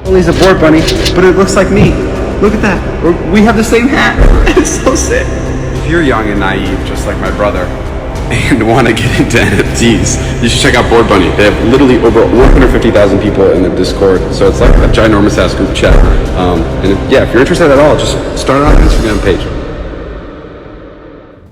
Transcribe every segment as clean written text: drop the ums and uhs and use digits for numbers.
Well, he's a board bunny, but it looks like me. Look at that. We have the same hat. It's so sick. If you're young and naive, just like my brother, and want to get into NFTs, you should check out Board Bunny. They have literally over 150,000 people in the Discord, so it's like a ginormous ass group chat. Yeah, if you're interested at all, just start on an Instagram page.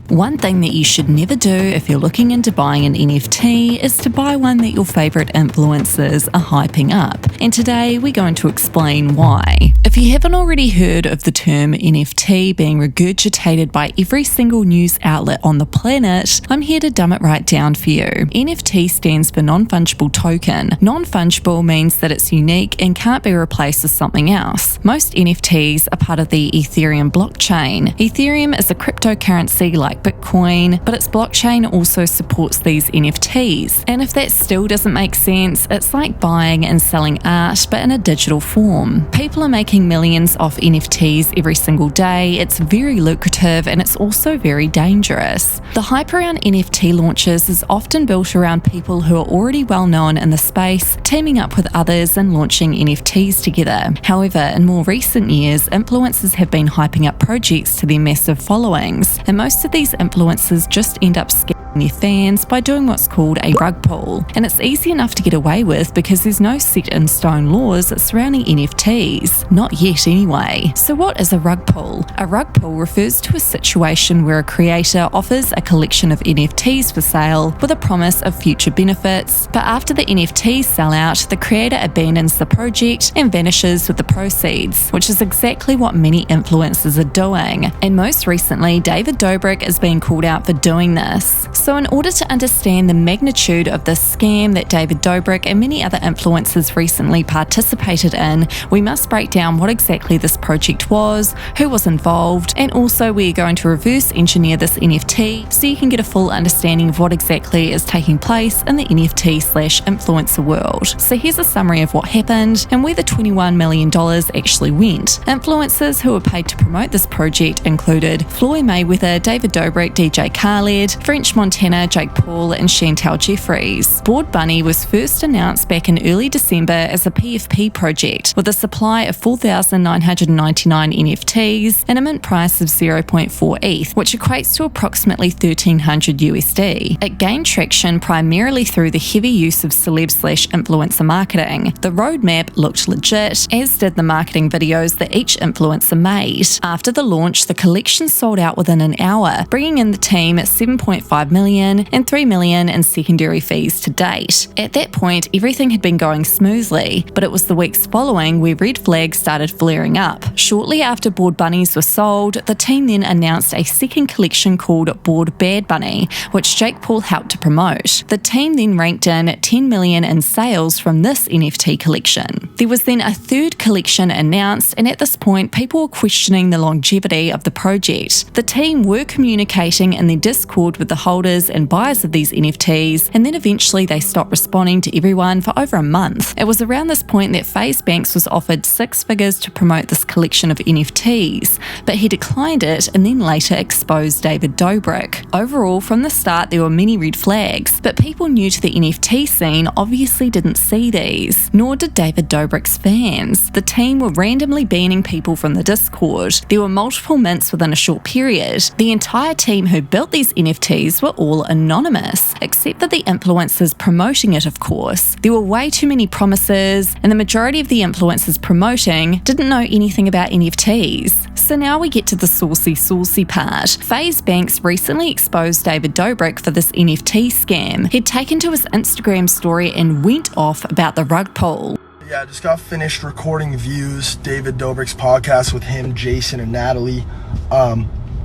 One thing that you should never do if you're looking into buying an NFT is to buy one that your favourite influencers are hyping up. And today we're going to explain why. If you haven't already heard of the term NFT being regurgitated by every single news outlet on the planet, I'm here to dumb it right down for you. NFT stands for non-fungible token. Non-fungible means that it's unique and can't be replaced with something else. Most NFTs are part of the Ethereum blockchain. Ethereum is a cryptocurrency like Bitcoin, but its blockchain also supports these NFTs. And if that still doesn't make sense, it's like buying and selling art, but in a digital form. People are making millions off NFTs every single day. It's very lucrative and it's also very dangerous. The hype around NFT launches is often built around people who are already well known in the space, teaming up with others and launching NFTs together. However, in more recent years, influencers have been hyping up projects to their massive followings, and most of these influencers just end up scaring their fans by doing what's called a rug pull. And it's easy enough to get away with because there's no set in stone laws surrounding NFTs. Not yet anyway. So what is a rug pull? A rug pull refers to a situation where a creator offers a collection of NFTs for sale with a promise of future benefits, but after the NFTs sell out, the creator abandons the project and vanishes with the proceeds, which is exactly what many influencers are doing. And most recently, David Dobrik is being called out for doing this. So in order to understand the magnitude of this scam that David Dobrik and many other influencers recently participated in, we must break down what exactly this project was, who was involved, and also we're going to reverse engineer this NFT so you can get a full understanding of what exactly is taking place in the NFT/influencer world. So here's a summary of what happened and where the $21 million actually went. Influencers who were paid to promote this project included Floyd Mayweather, David Dobrik, DJ Khaled, French Montana, Jake Paul, and Chantal Jeffries. Board Bunny was first announced back in early December as a PFP project with a supply of 4,999 NFTs and a mint price of 0.4 ETH, which equates to approximately 1,300 USD. It gained traction primarily through the heavy use of celeb/influencer marketing. The roadmap looked legit, as did the marketing videos that each influencer made. After the launch, the collection sold out within an hour, bringing in the team at $7.5 million and $3 million in secondary fees to date. At that point, everything had been going smoothly, but it was the weeks following where red flags started flaring up. Shortly after Board Bunnies were sold, the team then announced a second collection called Board Bad Bunny, which Jake Paul helped to promote. The team then ranked in $10 million in sales from this NFT collection. There was then a third collection announced, and at this point, people were questioning the longevity of the project. The team were communicating in their Discord with the holders and buyers of these NFTs, and then eventually they stopped responding to everyone for over a month. It was around this point that Faze Banks was offered 6 figures to promote this collection of NFTs, but he declined it and then later exposed David Dobrik. Overall, from the start there were many red flags, but people new to the NFT scene obviously didn't see these, nor did David Dobrik's fans. The team were randomly banning people from the Discord. There were multiple mints within a short period. The entire team who built these NFTs were all anonymous, except for the influencers promoting it, of course. There were way too many promises, and the majority of the influencers promoting didn't know anything about NFTs. So now we get to the saucy part. Faze Banks recently exposed David Dobrik for this NFT scam. He'd taken to his Instagram story and went off about the rug pull. Yeah, I just got finished recording Views, David Dobrik's podcast with him, Jason, and Natalie.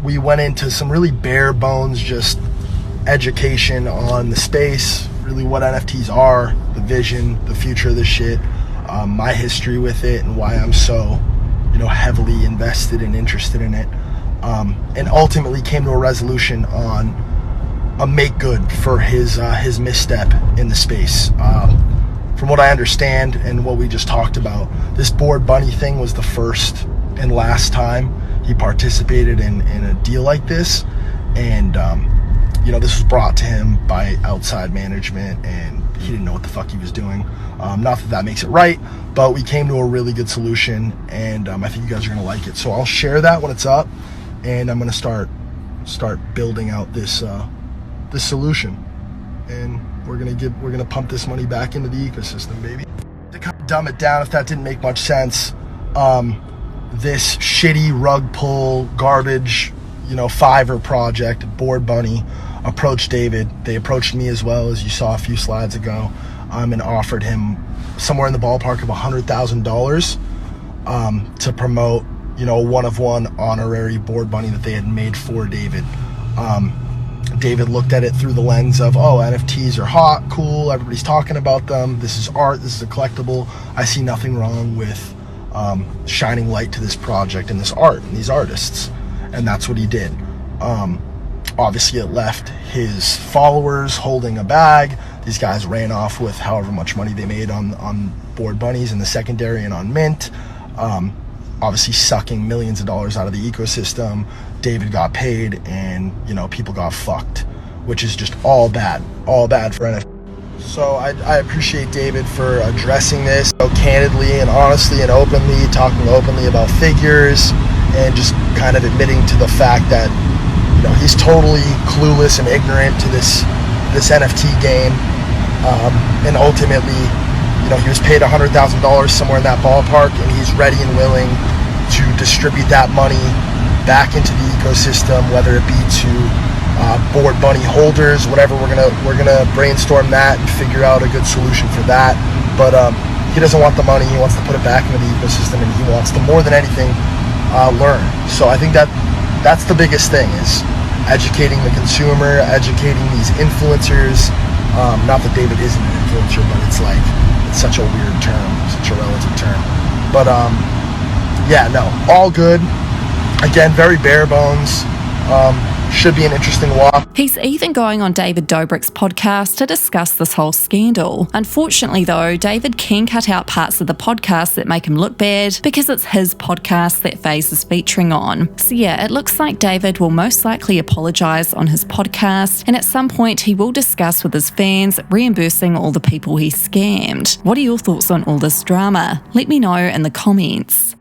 We went into some really bare bones, just education on the space, really what NFTs are, the vision, the future of this shit, my history with it, and why I'm so, heavily invested and interested in it, and ultimately came to a resolution on a make good for his misstep in the space. From what I understand and what we just talked about, this Board Bunny thing was the first and last time he participated in a deal like this, and this was brought to him by outside management and he didn't know what the fuck he was doing. Not that that makes it right, but we came to a really good solution, and I think you guys are gonna like it. So I'll share that when it's up, and I'm gonna start building out this this solution, and we're gonna pump this money back into the ecosystem, baby. To kind of dumb it down, if that didn't make much sense, this shitty rug pull garbage, Fiverr project, Board Bunny, approached David. They approached me as well, as you saw a few slides ago, and offered him somewhere in the ballpark of $100,000 to promote, a one-of-one honorary Board Bunny that they had made for David. David looked at it through the lens of, NFTs are hot, cool, everybody's talking about them, this is art, this is a collectible, I see nothing wrong with shining light to this project and this art and these artists. And that's what he did. Obviously it left his followers holding a bag. These guys ran off with however much money they made on Board Bunnies in the secondary and on Mint, obviously sucking millions of dollars out of the ecosystem. David got paid, and people got fucked, which is just all bad for NFT. So I appreciate David for addressing this so candidly and honestly and openly, talking openly about figures, and just kind of admitting to the fact that he's totally clueless and ignorant to this NFT game, and ultimately he was paid $100,000 somewhere in that ballpark, and he's ready and willing to distribute that money back into the ecosystem, whether it be to Board Bunny holders, whatever. We're gonna brainstorm that and figure out a good solution for that. But he doesn't want the money; he wants to put it back into the ecosystem, and he wants to, more than anything, learn. So I think that's the biggest thing, is educating the consumer, educating these influencers. Not that David isn't an influencer, but it's such a weird term, such a relative term. But all good. Again, very bare bones. Should be an interesting walk. He's even going on David Dobrik's podcast to discuss this whole scandal. Unfortunately though, David can cut out parts of the podcast that make him look bad, because it's his podcast that Faze is featuring on. So yeah, it looks like David will most likely apologise on his podcast, and at some point he will discuss with his fans reimbursing all the people he scammed. What are your thoughts on all this drama? Let me know in the comments.